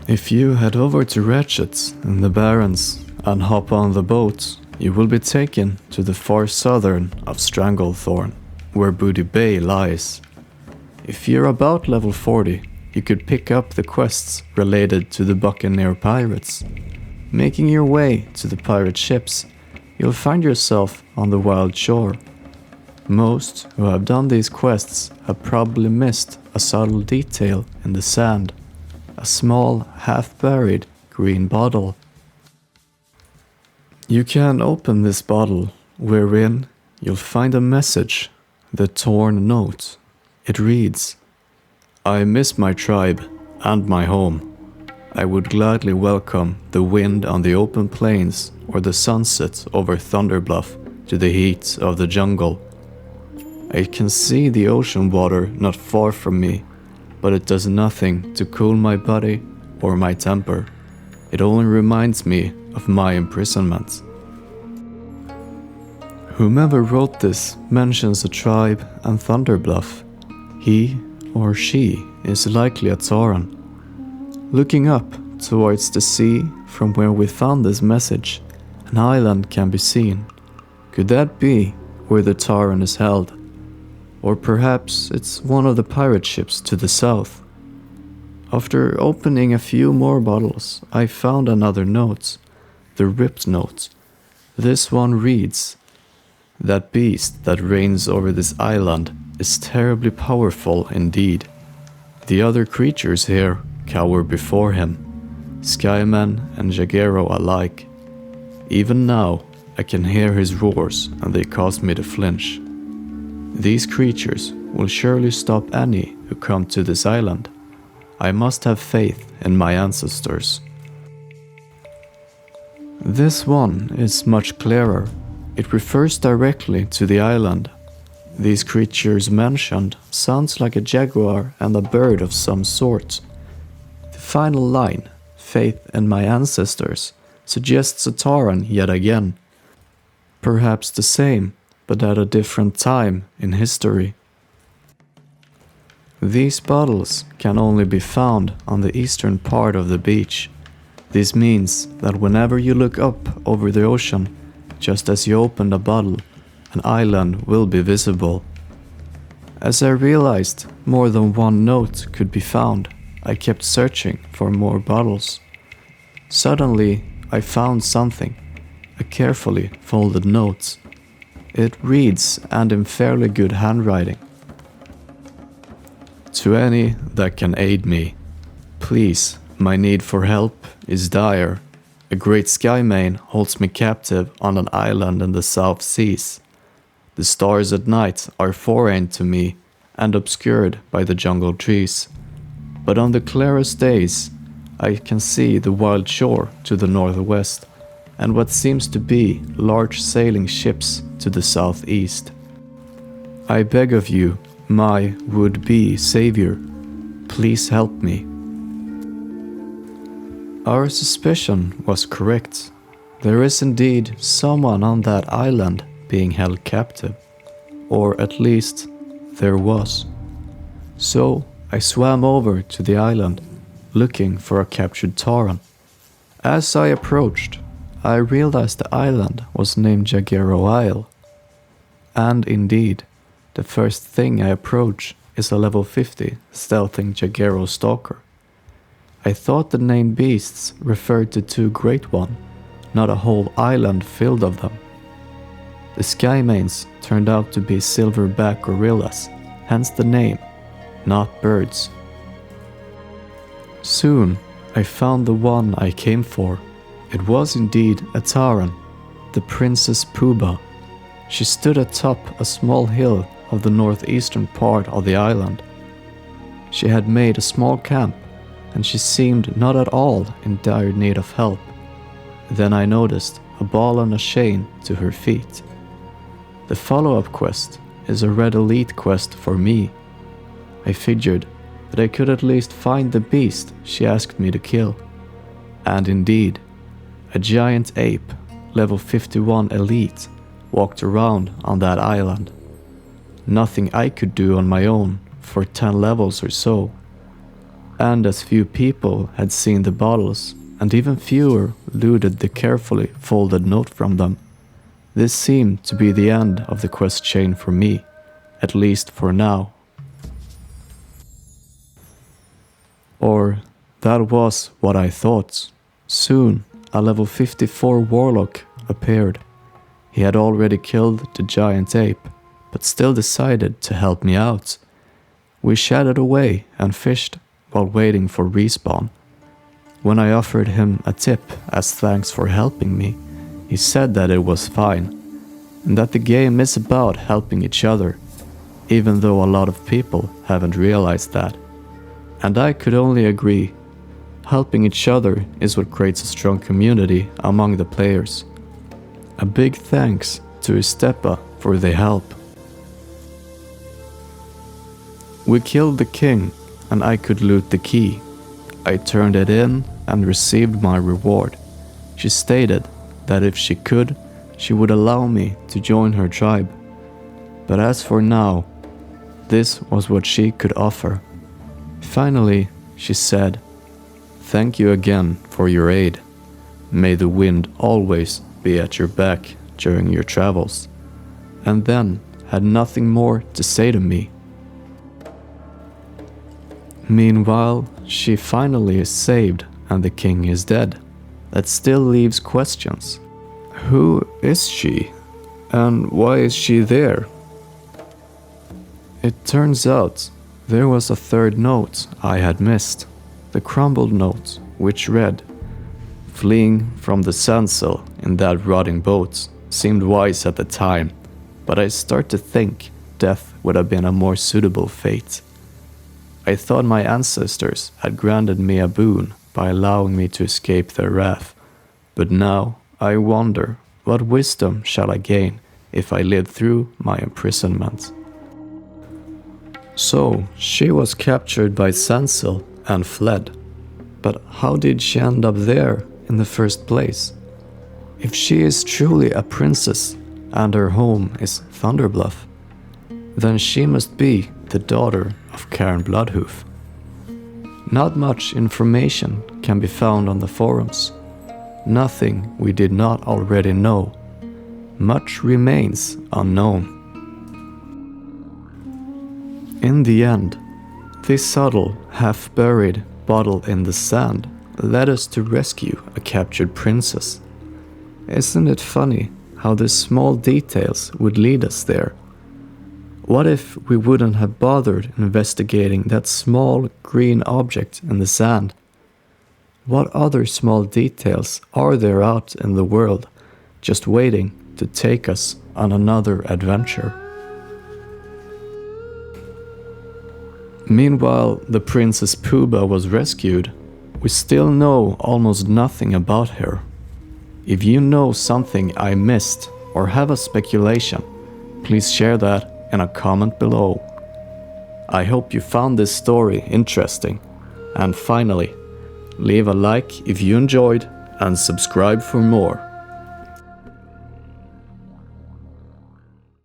If you head over to Ratchet in the Barrens and hop on the boat, you will be taken to the far southern of Stranglethorn, where Booty Bay lies. If you're about level 40, you could pick up the quests related to the Buccaneer pirates. Making your way to the pirate ships, you'll find yourself on the wild shore. Most who have done these quests have probably missed a subtle detail in the sand. A small, half-buried green bottle. You can open this bottle, wherein you'll find a message, the torn note. It reads, "I miss my tribe and my home. I would gladly welcome the wind on the open plains or the sunset over Thunderbluff to the heat of the jungle. I can see the ocean water not far from me, but it does nothing to cool my body or my temper. It only reminds me of my imprisonment." Whomever wrote this mentions a tribe and Thunderbluff. He or she is likely a Tauren. Looking up towards the sea from where we found this message, an island can be seen. Could that be where the Tauren is held? Or perhaps it's one of the pirate ships to the south. After opening a few more bottles, I found another note, the ripped note. This one reads, "That beast that reigns over this island is terribly powerful indeed. The other creatures here cower before him, Skymen and Jaguero alike. Even now, I can hear his roars and they cause me to flinch. These creatures will surely stop any who come to this island. I must have faith in my ancestors." This one is much clearer. It refers directly to the island. These creatures mentioned sounds like a jaguar and a bird of some sort. The final line, "faith in my ancestors," suggests a Tauren yet again. Perhaps the same, but at a different time in history. These bottles can only be found on the eastern part of the beach. This means that whenever you look up over the ocean, just as you open a bottle, an island will be visible. As I realized more than one note could be found, I kept searching for more bottles. Suddenly, I found something, a carefully folded note. It reads, and in fairly good handwriting. "To any that can aid me, please, my need for help is dire. A great Skymane holds me captive on an island in the South Seas. The stars at night are foreign to me and obscured by the jungle trees. But on the clearest days, I can see the wild shore to the northwest and what seems to be large sailing ships to the southeast. I beg of you, my would-be savior, please help me." Our suspicion was correct. There is indeed someone on that island being held captive. Or at least, there was. So I swam over to the island, looking for a captured Tauren. As I approached, I realized the island was named Jaguero Isle. And indeed, the first thing I approach is a level 50 stealthing Jaguero stalker. I thought the named beasts referred to two great ones, not a whole island filled of them. The Skymanes turned out to be silverback gorillas, hence the name, not birds. Soon, I found the one I came for. It was indeed a Tauren, the Princess Puba. She stood atop a small hill of the northeastern part of the island. She had made a small camp, and she seemed not at all in dire need of help. Then I noticed a ball and a chain to her feet. The follow-up quest is a red elite quest for me. I figured that I could at least find the beast she asked me to kill. And indeed, a giant ape, level 51 elite, walked around on that island. Nothing I could do on my own for 10 levels or so. and as few people had seen the bottles, and even fewer looted the carefully folded note from them. This seemed to be the end of the quest chain for me, at least for now. Or that was what I thought. Soon, a level 54 warlock appeared. He had already killed the giant ape, but still decided to help me out. We chatted away and fished while waiting for respawn. When I offered him a tip as thanks for helping me, he said that it was fine, and that the game is about helping each other, even though a lot of people haven't realized that. And I could only agree. Helping each other is what creates a strong community among the players. A big thanks to Istepa for the help. We killed the king, and I could loot the key. I turned it in and received my reward. She stated that if she could, she would allow me to join her tribe. But as for now, this was what she could offer. Finally, she said, "Thank you again for your aid. May the wind always be at your back during your travels," and then had nothing more to say to me. Meanwhile, she finally is saved and the king is dead. That still leaves questions. Who is she? And why is she there? It turns out there was a third note I had missed. The crumbled note, which read, "Fleeing from the Sansel in that rotting boat seemed wise at the time, but I start to think death would have been a more suitable fate. I thought my ancestors had granted me a boon by allowing me to escape their wrath, but now I wonder what wisdom shall I gain if I live through my imprisonment." So, she was captured by Sansel and fled. But how did she end up there in the first place? If she is truly a princess and her home is Thunderbluff, then she must be the daughter of Karen Bloodhoof. Not much information can be found on the forums. Nothing we did not already know. Much remains unknown. In the end, this subtle, half-buried bottle in the sand led us to rescue a captured princess. Isn't it funny how the small details would lead us there? What if we wouldn't have bothered investigating that small green object in the sand? What other small details are there out in the world, just waiting to take us on another adventure? Meanwhile, the Princess Puba was rescued. We still know almost nothing about her. If you know something I missed or have a speculation, please share that in a comment below. I hope you found this story interesting. And finally, leave a like if you enjoyed and subscribe for more.